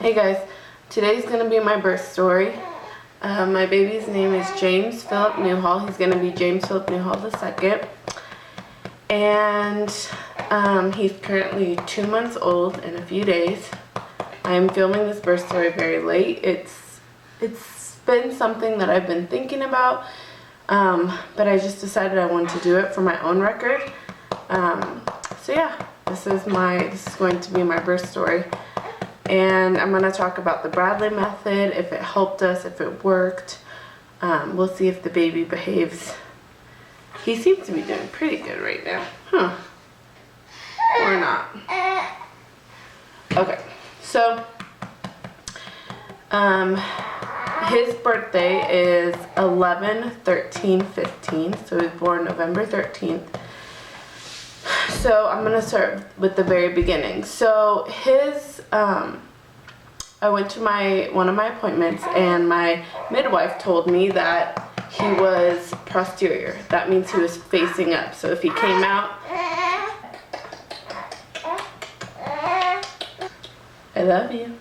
Hey guys, today's gonna be my birth story. My baby's name is James Philip Newhall. He's gonna be James Philip Newhall II. And he's currently 2 months old in a few days. I am filming this birth story very late. It's been something that I've been thinking about, but I just decided I wanted to do it for my own record. So yeah, this is going to be my birth story. And I'm going to talk about the Bradley method, if it helped us, if it worked. We'll see if the baby behaves. He seems to be doing pretty good right now. Huh. Or not. Okay. So, his birthday is 11/13/15. So he was born November 13th. So I'm going to start with the very beginning. So I went to one of my appointments, and my midwife told me that he was posterior. That means he was facing up. So if he came out, I love you.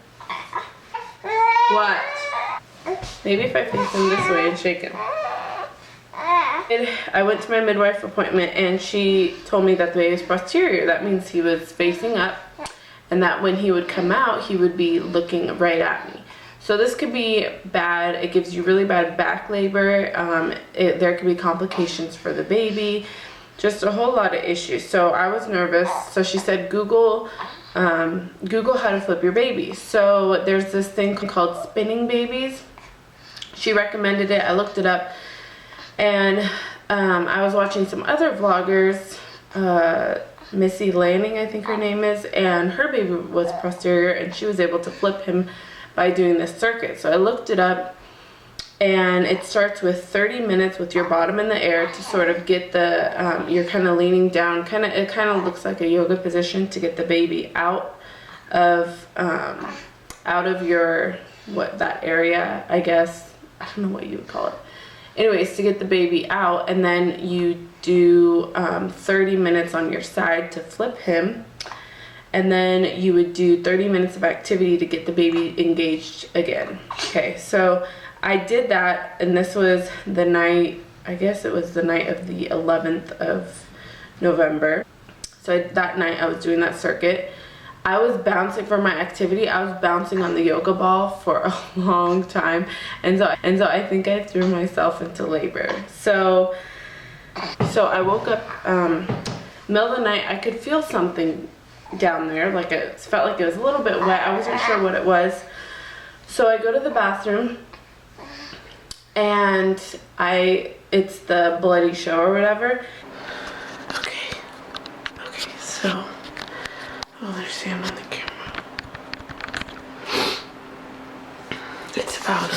What? Maybe if I face him this way and shake him. I went to my midwife appointment, and she told me that the baby was posterior. That means he was facing up, and that when he would come out, he would be looking right at me. So this could be bad. It gives you really bad back labor. There could be complications for the baby. Just a whole lot of issues. So I was nervous. So she said, Google how to flip your baby. So there's this thing called spinning babies. She recommended it. I looked it up. And I was watching some other vloggers, Missy Lanning, I think her name is, and her baby was posterior, and she was able to flip him by doing this circuit. So I looked it up, and it starts with 30 minutes with your bottom in the air to sort of get the, you're kind of leaning down, it kind of looks like a yoga position to get the baby out of your, that area, I guess. I don't know what you would call it. Anyways, to get the baby out, and then you do 30 minutes on your side to flip him, and then you would do 30 minutes of activity to get the baby engaged again. Okay, so I did that, and this was the night, I guess it was the night of the 11th of November. So that night I was doing that circuit. I was bouncing for my activity. I was bouncing on the yoga ball for a long time, and so I think I threw myself into labor. So I woke up middle of the night. I could feel something down there, like it felt like it was a little bit wet. I wasn't sure what it was. So I go to the bathroom, and it's the bloody show or whatever. Okay, so. Oh, there's Sam on the camera. It's about,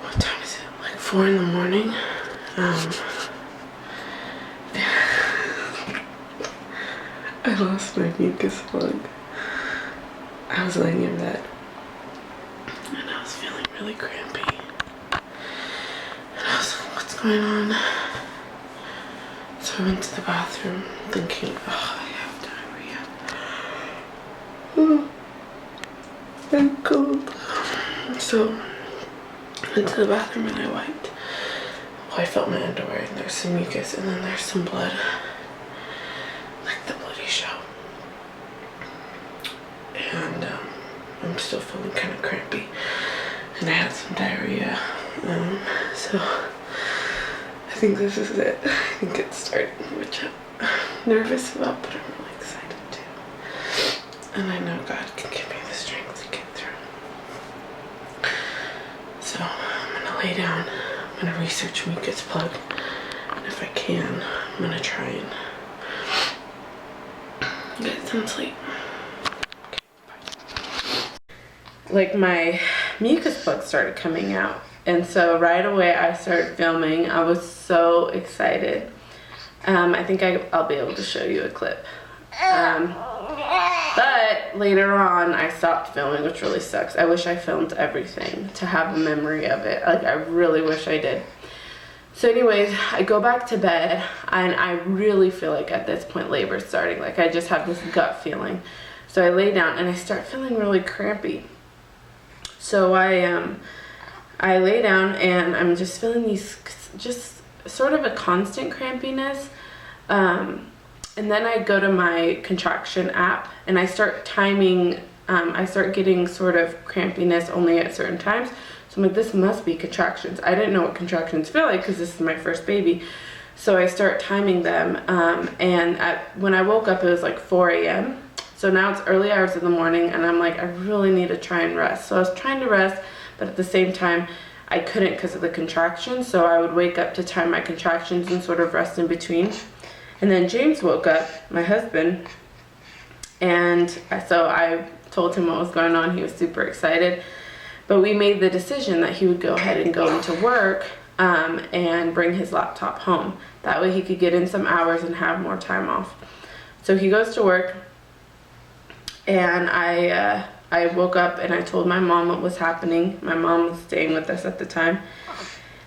what time is it? Like 4 in the morning. I lost my mucus plug. I was laying in bed, and I was feeling really crampy. And I was like, what's going on? So I went to the bathroom thinking, oh, I'm cold. So I went to the bathroom and I wiped. Well, I felt my underwear, and there's some mucus, and then there's some blood, like the bloody show. And I'm still feeling kind of crampy, and I had some diarrhea. So I think this is it. I think it's starting, which I'm nervous about, but I'm really excited too. And I know God can give me the strength to get through. So I'm gonna lay down. I'm gonna research mucus plug, and if I can, I'm gonna try and get some sleep. Okay, bye. Like, my mucus plug started coming out, and so right away I started filming. I was so excited. I think I'll be able to show you a clip. But later on I stopped filming, which really sucks. I wish I filmed everything to have a memory of it. Like, I really wish I did. So anyways, I go back to bed, and I really feel like at this point labor's starting. Like, I just have this gut feeling. So I lay down and I start feeling really crampy. So I lay down and I'm just feeling these, just sort of a constant crampiness. And then I go to my contraction app and I start timing. I start getting sort of crampiness only at certain times. So I'm like, this must be contractions. I didn't know what contractions feel like because this is my first baby. So I start timing them. And when I woke up, it was like 4 a.m. So now it's early hours of the morning and I'm like, I really need to try and rest. So I was trying to rest, but at the same time, I couldn't because of the contractions. So I would wake up to time my contractions and sort of rest in between. And then James woke up, my husband, and so I told him what was going on. He was super excited. But we made the decision that he would go ahead and go into work and bring his laptop home. That way he could get in some hours and have more time off. So he goes to work, and I woke up and I told my mom what was happening. My mom was staying with us at the time.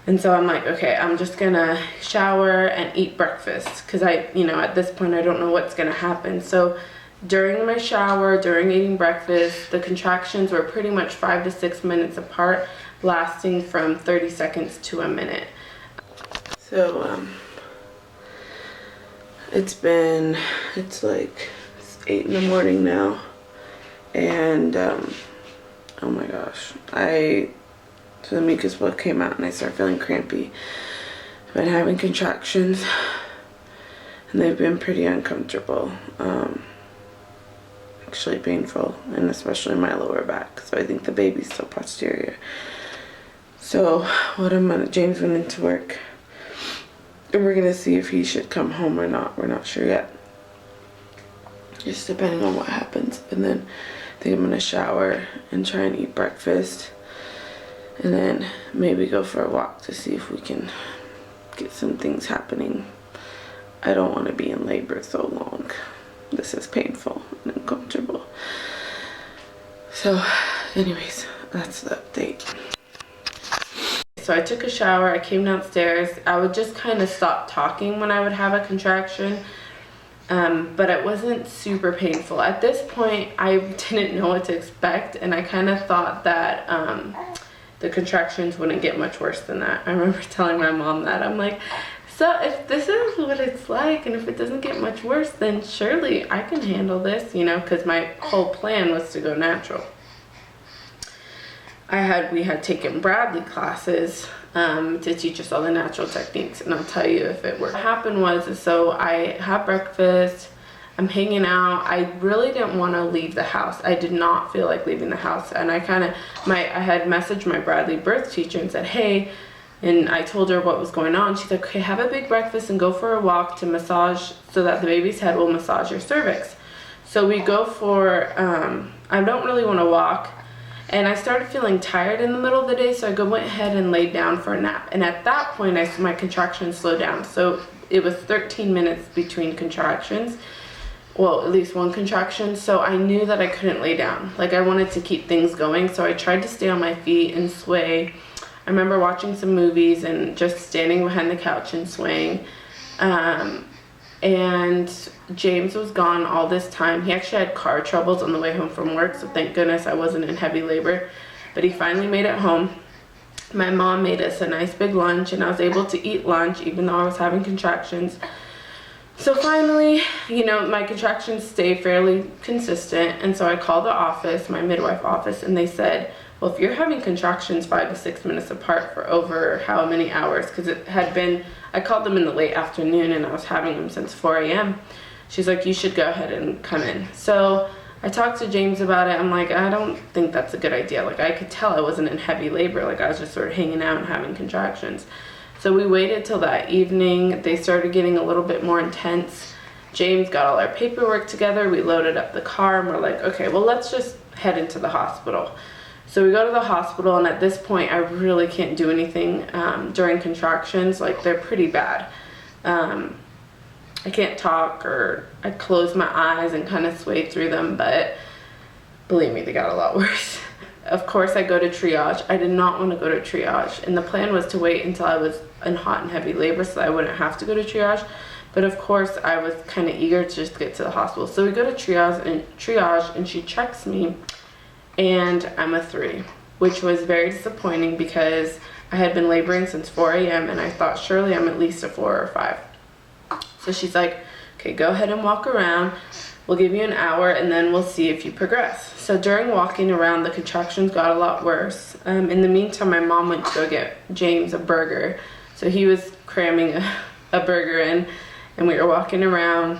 And so I'm like, okay, I'm just gonna shower and eat breakfast because at this point I don't know what's gonna happen. So during my shower, during eating breakfast, the contractions were pretty much 5 to 6 minutes apart, lasting from 30 seconds to a minute. So it's like 8 in the morning now, and oh my gosh, so the mucus plug came out and I started feeling crampy. I've been having contractions and they've been pretty uncomfortable, actually painful, and especially my lower back. So I think the baby's still posterior. So James went into work and we're gonna see if he should come home or not. We're not sure yet, just depending on what happens. And then I think I'm gonna shower and try and eat breakfast, and then maybe go for a walk to see if we can get some things happening. I don't want to be in labor so long. This is painful and uncomfortable. So anyways, that's the update. So I took a shower, I came downstairs. I would just kind of stop talking when I would have a contraction, but it wasn't super painful. At this point, I didn't know what to expect, and I kind of thought that the contractions wouldn't get much worse than that. I remember telling my mom that. I'm like, so if this is what it's like and if it doesn't get much worse, then surely I can handle this, because my whole plan was to go natural. We had taken Bradley classes to teach us all the natural techniques, and I'll tell you if it worked. What happened was, so I had breakfast, I'm hanging out. I really didn't want to leave the house. I did not feel like leaving the house. And I had messaged my Bradley birth teacher and said, hey, and I told her what was going on. She's like, okay, have a big breakfast and go for a walk to massage so that the baby's head will massage your cervix. So we go for, I don't really want to walk. And I started feeling tired in the middle of the day, so I went ahead and laid down for a nap. And at that point, my contractions slowed down. So it was 13 minutes between contractions. Well, at least one contraction. So I knew that I couldn't lay down. Like, I wanted to keep things going. So I tried to stay on my feet and sway. I remember watching some movies and just standing behind the couch and swaying. And James was gone all this time. He actually had car troubles on the way home from work, so thank goodness I wasn't in heavy labor. But he finally made it home. My mom made us a nice big lunch, and I was able to eat lunch even though I was having contractions. So finally, my contractions stayed fairly consistent, and so I called the office, my midwife office, and they said, well, if you're having contractions 5 to 6 minutes apart for over how many hours, because it had been, I called them in the late afternoon and I was having them since 4 a.m. She's like, you should go ahead and come in. So I talked to James about it. I'm like, I don't think that's a good idea. Like, I could tell I wasn't in heavy labor. Like, I was just sort of hanging out and having contractions. So we waited till that evening. They started getting a little bit more intense. James got all our paperwork together. We loaded up the car and we're like, okay, well, let's just head into the hospital. So we go to the hospital, and at this point, I really can't do anything during contractions. Like, they're pretty bad. I can't talk, or I close my eyes and kind of sway through them, but believe me, they got a lot worse. Of course, I go to triage. I did not want to go to triage, and the plan was to wait until I was in hot and heavy labor so that I wouldn't have to go to triage. But of course, I was kind of eager to just get to the hospital. So we go to triage, and she checks me, and I'm a 3, which was very disappointing because I had been laboring since 4 a.m. and I thought surely I'm at least a 4 or 5. So she's like, okay, go ahead and walk around. We'll give you an hour and then we'll see if you progress. So during walking around, the contractions got a lot worse. In the meantime, my mom went to go get James a burger. So he was cramming a burger in, and we were walking around.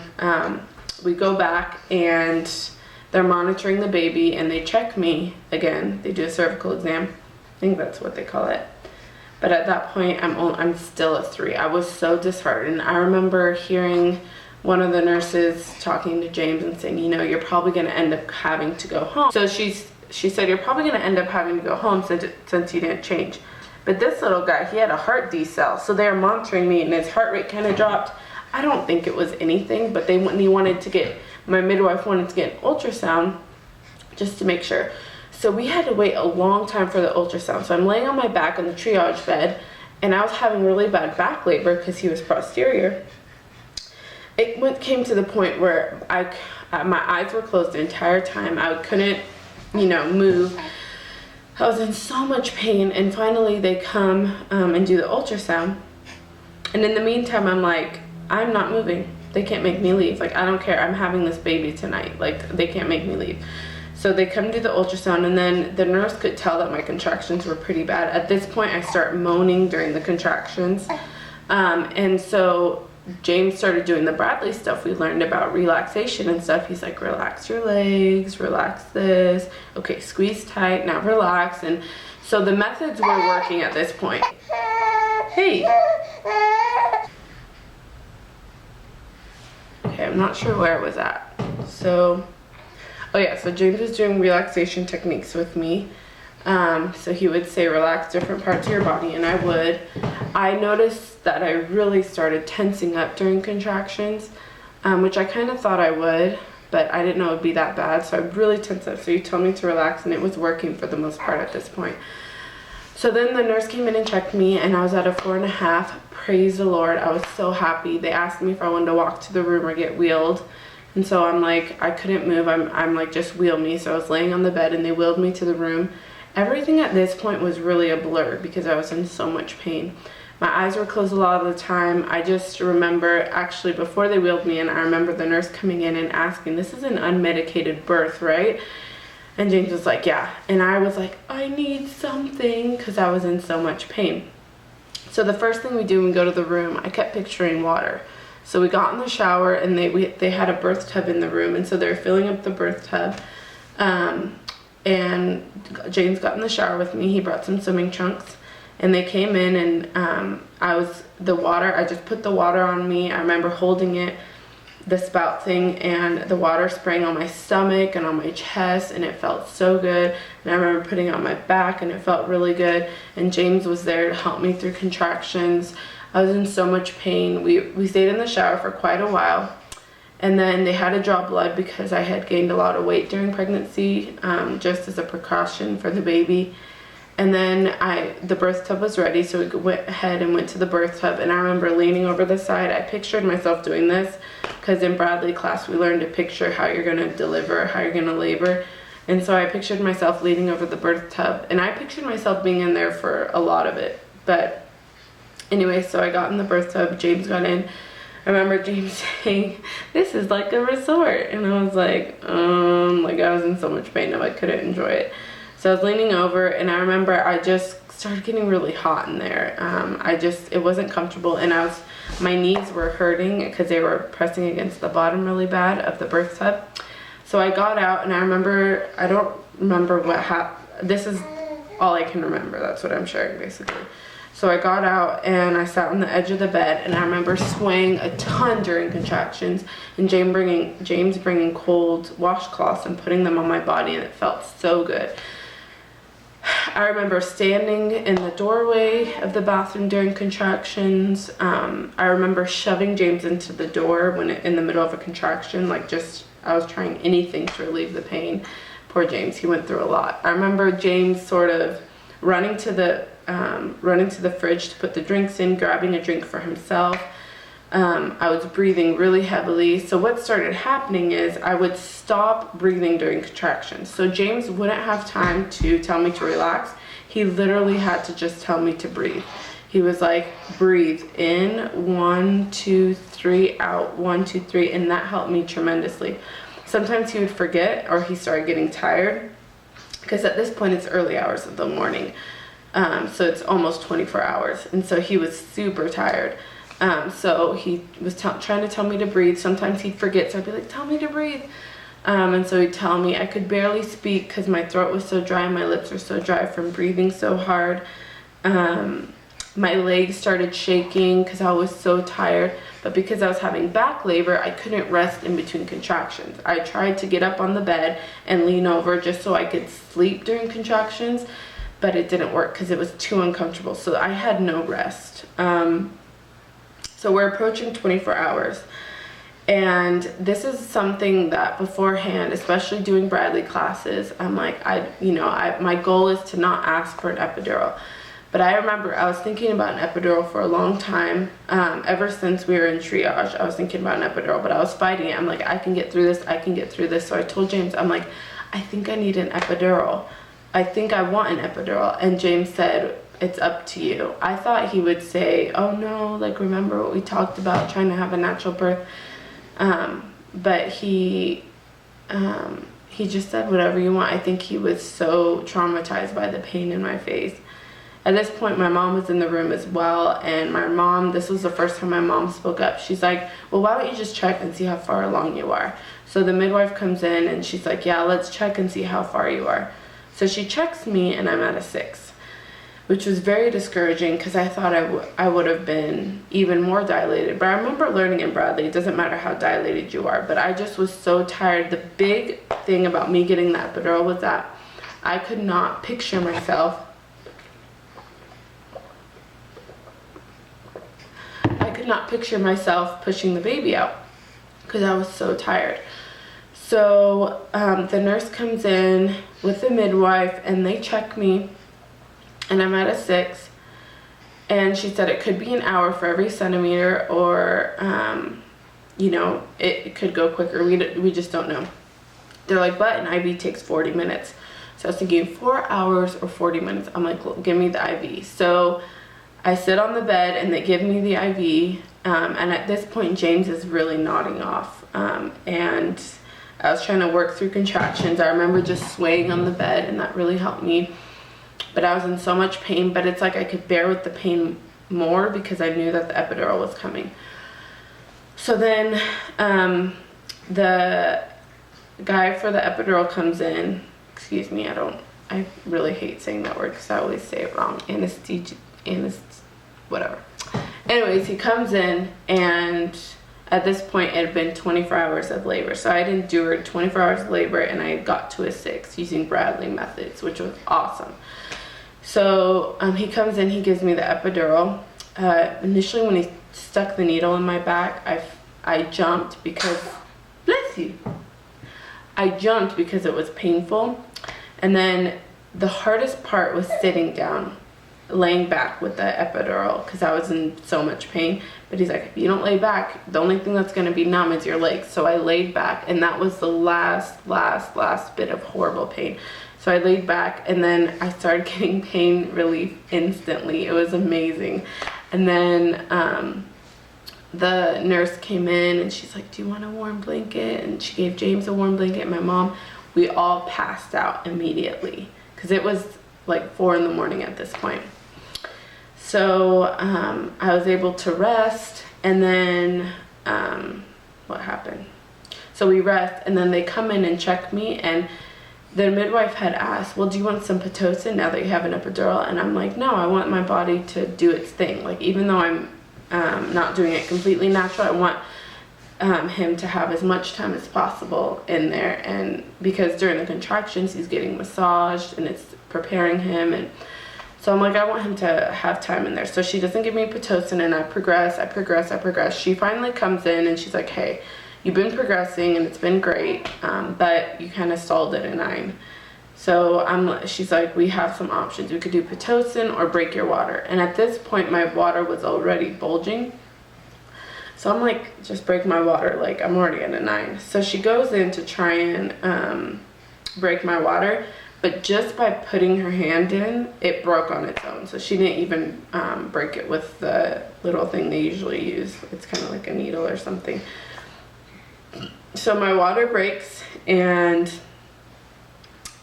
We go back and they're monitoring the baby, and they check me again. They do a cervical exam. I think that's what they call it. But at that point, I'm still a 3. I was so disheartened. I remember hearing one of the nurses talking to James and saying, you know, you're probably going to end up having to go home. So she said, you're probably going to end up having to go home since you didn't change. But this little guy, he had a heart decel. So they were monitoring me, and his heart rate kind of dropped. I don't think it was anything, but my midwife wanted to get an ultrasound just to make sure. So we had to wait a long time for the ultrasound. So I'm laying on my back on the triage bed, and I was having really bad back labor because he was posterior. It came to the point where my eyes were closed the entire time. I couldn't, move. I was in so much pain, and finally they come and do the ultrasound. And in the meantime, I'm like, I'm not moving. They can't make me leave. Like, I don't care. I'm having this baby tonight. Like, they can't make me leave. So they come do the ultrasound, and then the nurse could tell that my contractions were pretty bad. At this point, I start moaning during the contractions. And so James started doing the Bradley stuff. We learned about relaxation and stuff. He's like, relax your legs, relax this. Okay, squeeze tight, now relax. And so the methods were working at this point. Hey. Okay, I'm not sure where it was at. So James was doing relaxation techniques with me. So he would say, relax different parts of your body, and I would. I noticed that I really started tensing up during contractions, which I kind of thought I would, but I didn't know it would be that bad. So I really tensed up. So he told me to relax, and it was working for the most part at this point. So then the nurse came in and checked me, and I was at a 4.5. Praise the Lord. I was so happy. They asked me if I wanted to walk to the room or get wheeled. And so I'm like, I couldn't move. I'm like, just wheel me. So I was laying on the bed, and they wheeled me to the room. Everything at this point was really a blur because I was in so much pain. My eyes were closed a lot of the time. I just remember, actually, before they wheeled me in, I remember the nurse coming in and asking, this is an unmedicated birth, right? And James was like, yeah. And I was like, I need something, because I was in so much pain. So the first thing we do when we go to the room, I kept picturing water. So we got in the shower, and they had a birth tub in the room, and so they were filling up the birth tub. And James got in the shower with me. He brought some swimming trunks, and they came in, and I just put the water on me. I remember holding it, the spout thing, and the water spraying on my stomach and on my chest, and it felt so good. And I remember putting it on my back, and it felt really good. And James was there to help me through contractions. I was in so much pain. We stayed in the shower for quite a while. And then they had to draw blood because I had gained a lot of weight during pregnancy, just as a precaution for the baby. And then the birth tub was ready, so we went ahead and went to the birth tub. And I remember leaning over the side. I pictured myself doing this because in Bradley class we learned to picture how you're going to deliver, how you're going to labor. And so I pictured myself leaning over the birth tub. And I pictured myself being in there for a lot of it. But anyway, so I got in the birth tub. James got in. I remember James saying, this is like a resort. And I was like I was in so much pain that I couldn't enjoy it. So I was leaning over, and I remember I just started getting really hot in there. It wasn't comfortable, and my knees were hurting because they were pressing against the bottom really bad of the birth tub. So I got out, and I don't remember what happened. This is all I can remember. That's what I'm sharing, basically. So I got out, and I sat on the edge of the bed, and I remember swaying a ton during contractions, and James bringing cold washcloths and putting them on my body, and it felt so good. I remember standing in the doorway of the bathroom during contractions. I remember shoving James into the door in the middle of a contraction, I was trying anything to relieve the pain. Poor James, he went through a lot. I remember James sort of running to the fridge to put the drinks in, grabbing a drink for himself. I was breathing really heavily. So what started happening is I would stop breathing during contractions. So James wouldn't have time to tell me to relax. He literally had to just tell me to breathe. He was like, breathe in, 1, 2, 3, out, 1, 2, 3, and that helped me tremendously. Sometimes he would forget, or he started getting tired, because at this point it's early hours of the morning, so it's almost 24 hours, and so he was super tired. So he was trying to tell me to breathe. Sometimes he'd forget, so I'd be like, tell me to breathe. And so he'd tell me. I could barely speak because my throat was so dry and my lips were so dry from breathing so hard. My legs started shaking because I was so tired. But because I was having back labor, I couldn't rest in between contractions. I tried to get up on the bed and lean over just so I could sleep during contractions, but it didn't work because it was too uncomfortable. So I had no rest. So we're approaching 24 hours. And this is something that beforehand, especially doing Bradley classes, I'm like, my goal is to not ask for an epidural. But I remember I was thinking about an epidural for a long time. Ever since we were in triage, I was thinking about an epidural, but I was fighting it. I'm like, I can get through this, I can get through this. So I told James, I'm like, I think I need an epidural. I think I want an epidural. And James said, it's up to you. I thought he would say, oh no, like remember what we talked about, trying to have a natural birth. But he just said whatever you want. I think he was so traumatized by the pain in my face. At this point, my mom was in the room as well, and my mom, this was the first time my mom spoke up. She's like, well, why don't you just check and see how far along you are? So the midwife comes in and she's like, yeah, let's check and see how far you are. So she checks me and I'm at a 6, which was very discouraging because I thought I would have been even more dilated. But I remember learning in Bradley, it doesn't matter how dilated you are, but I just was so tired. The big thing about me getting that epidural was that I could not picture myself pushing the baby out because I was so tired. So the nurse comes in with the midwife and they check me and I'm at a 6, and she said it could be an hour for every centimeter, or it could go quicker. We just don't know. They're like, but an IV takes 40 minutes. So I was thinking 4 hours or 40 minutes. I'm like, give me the IV. So I sit on the bed and they give me the IV, and at this point James is really nodding off, and I was trying to work through contractions. I remember just swaying on the bed, and that really helped me, but I was in so much pain. But it's like I could bear with the pain more because I knew that the epidural was coming. So then the guy for the epidural comes in. Excuse me, I really hate saying that word because I always say it wrong. Whatever. Anyways, he comes in, and at this point it had been 24 hours of labor. So I had endured 24 hours of labor, and I got to a 6 using Bradley methods, which was awesome. So he comes in, he gives me the epidural. Initially when he stuck the needle in my back, I jumped because, bless you, I jumped because it was painful. And then the hardest part was sitting down, laying back with the epidural, because I was in so much pain. But he's like, if you don't lay back, the only thing that's going to be numb is your legs. So I laid back, and that was the last bit of horrible pain. So I laid back, and then I started getting pain relief instantly. It was amazing. And then the nurse came in, and she's like, do you want a warm blanket? And she gave James a warm blanket, and my mom. We all passed out immediately because it was like 4 in the morning at this point. So I was able to rest, and then what happened? So we rest, and then they come in and check me, and the midwife had asked, well, do you want some Pitocin now that you have an epidural? And I'm like, no, I want my body to do its thing. Like, even though I'm not doing it completely natural, I want him to have as much time as possible in there. And because during the contractions he's getting massaged and it's preparing him, and so I'm like, I want him to have time in there. So she doesn't give me Pitocin, and I progress. She finally comes in and she's like, hey, you've been progressing and it's been great, but you kind of stalled at a 9. So she's like, we have some options. We could do Pitocin or break your water. And at this point my water was already bulging. So I'm like, just break my water, like I'm already at a 9. So she goes in to try and break my water, but just by putting her hand in, it broke on its own. So she didn't even break it with the little thing they usually use. It's kind of like a needle or something. So my water breaks, and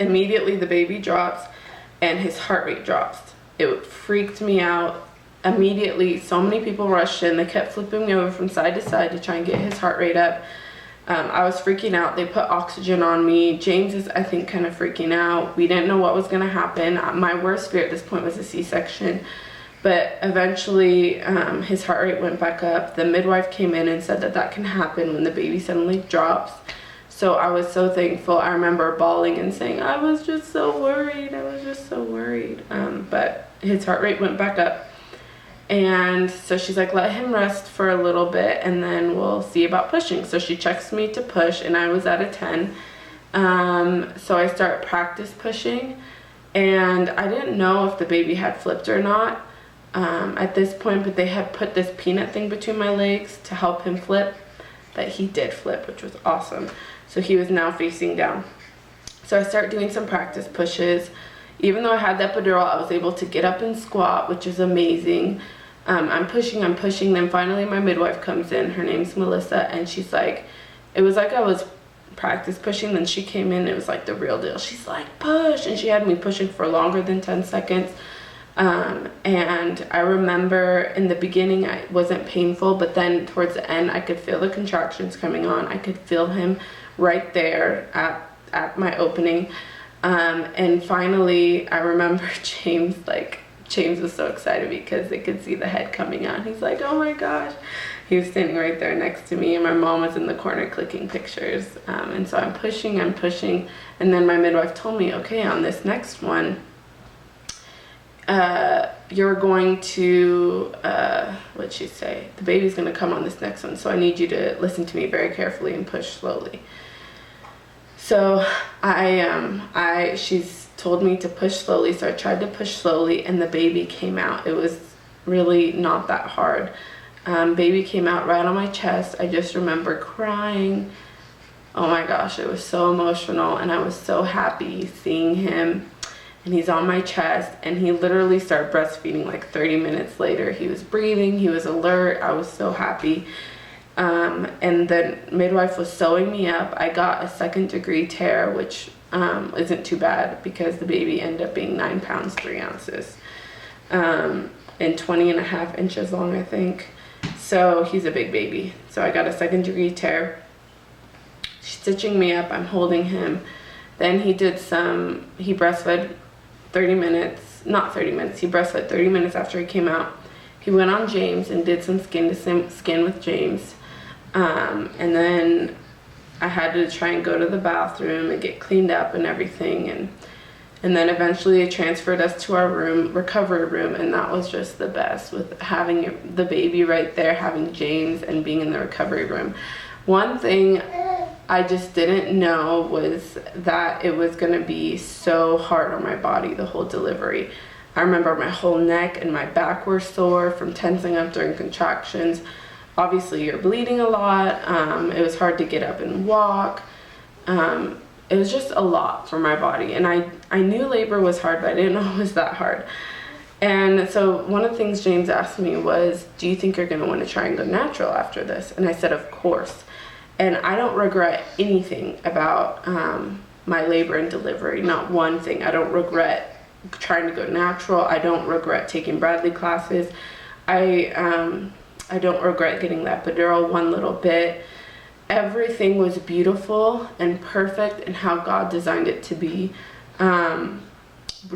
immediately the baby drops and his heart rate drops. It freaked me out. Immediately, so many people rushed in. They kept flipping me over from side to side to try and get his heart rate up. I was freaking out. They put oxygen on me. James is, I think, kind of freaking out. We didn't know what was going to happen. My worst fear at this point was a C-section. But eventually, his heart rate went back up. The midwife came in and said that that can happen when the baby suddenly drops. So I was so thankful. I remember bawling and saying, I was just so worried. I was just so worried. But his heart rate went back up. And so she's like, let him rest for a little bit and then we'll see about pushing. So she checks me to push, and I was at a 10. So I start practice pushing, and I didn't know if the baby had flipped or not at this point, but they had put this peanut thing between my legs to help him flip. But he did flip, which was awesome. So he was now facing down. So I start doing some practice pushes. Even though I had the epidural, I was able to get up and squat, which is amazing. I'm pushing. Then finally my midwife comes in. Her name's Melissa, and she's like, it was like I was practice pushing. Then she came in. It was like the real deal. She's like, push. And she had me pushing for longer than 10 seconds. And I remember in the beginning, it wasn't painful, but then towards the end, I could feel the contractions coming on. I could feel him right there at my opening. And finally, I remember James was so excited because they could see the head coming out. He's like, oh my gosh. He was standing right there next to me, and my mom was in the corner clicking pictures. And so I'm pushing. And then my midwife told me, okay, on this next one, you're going to, what'd she say? The baby's going to come on this next one. So I need you to listen to me very carefully and push slowly. So she's told me to push slowly, so I tried to push slowly, and the baby came out. It was really not that hard. Baby came out right on my chest. I just remember crying. Oh my gosh, it was so emotional, and I was so happy seeing him, and he's on my chest, and he literally started breastfeeding like 30 minutes later. He was breathing, he was alert. I was so happy. And the midwife was sewing me up. I got a 2nd-degree tear, which isn't too bad because the baby ended up being 9 pounds 3 ounces, and 20.5 inches long, I think. So he's a big baby. So I got a 2nd-degree tear. She's stitching me up. I'm holding him. Then he breastfed 30 minutes, not 30 minutes. He breastfed 30 minutes after he came out. He went on James and did some skin to skin with James. And then I had to try and go to the bathroom and get cleaned up and everything. And then eventually they transferred us to our recovery room. And that was just the best, with having the baby right there, having James, and being in the recovery room. One thing I just didn't know was that it was going to be so hard on my body, the whole delivery. I remember my whole neck and my back were sore from tensing up during contractions. Obviously, you're bleeding a lot. It was hard to get up and walk. It was just a lot for my body. And I knew labor was hard, but I didn't know it was that hard. And so one of the things James asked me was, do you think you're going to want to try and go natural after this? And I said, of course. And I don't regret anything about my labor and delivery, not one thing. I don't regret trying to go natural. I don't regret taking Bradley classes. I don't regret getting the epidural one little bit. Everything was beautiful and perfect and how God designed it to be.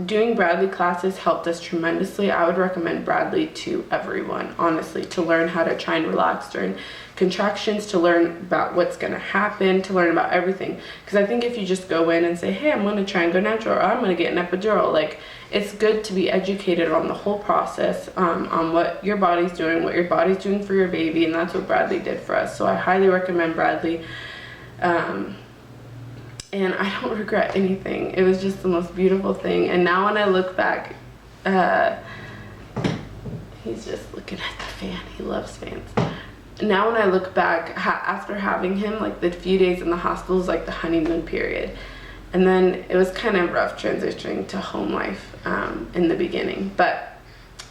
Doing Bradley classes helped us tremendously. I would recommend Bradley to everyone, honestly, to learn how to try and relax during contractions, to learn about what's going to happen, to learn about everything. Because I think if you just go in and say, hey, I'm going to try and go natural, or I'm going to get an epidural, like, it's good to be educated on the whole process, on what your body's doing, what your body's doing for your baby, and that's what Bradley did for us. So I highly recommend Bradley. And I don't regret anything. It was just the most beautiful thing. And now when I look back, he's just looking at the fan. He loves fans. now when I look back, after having him, like the few days in the hospital is like the honeymoon period. And then it was kind of rough transitioning to home life in the beginning. But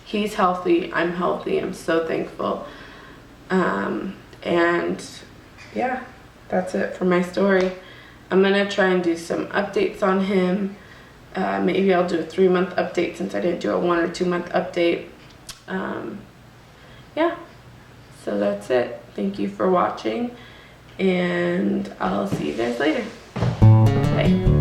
he's healthy, I'm healthy, I'm so thankful. And yeah, that's it for my story. I'm gonna try and do some updates on him. Maybe I'll do a 3-month update since I didn't do a 1 or 2 month update. Yeah, so that's it. Thank you for watching, and I'll see you guys later. Bye.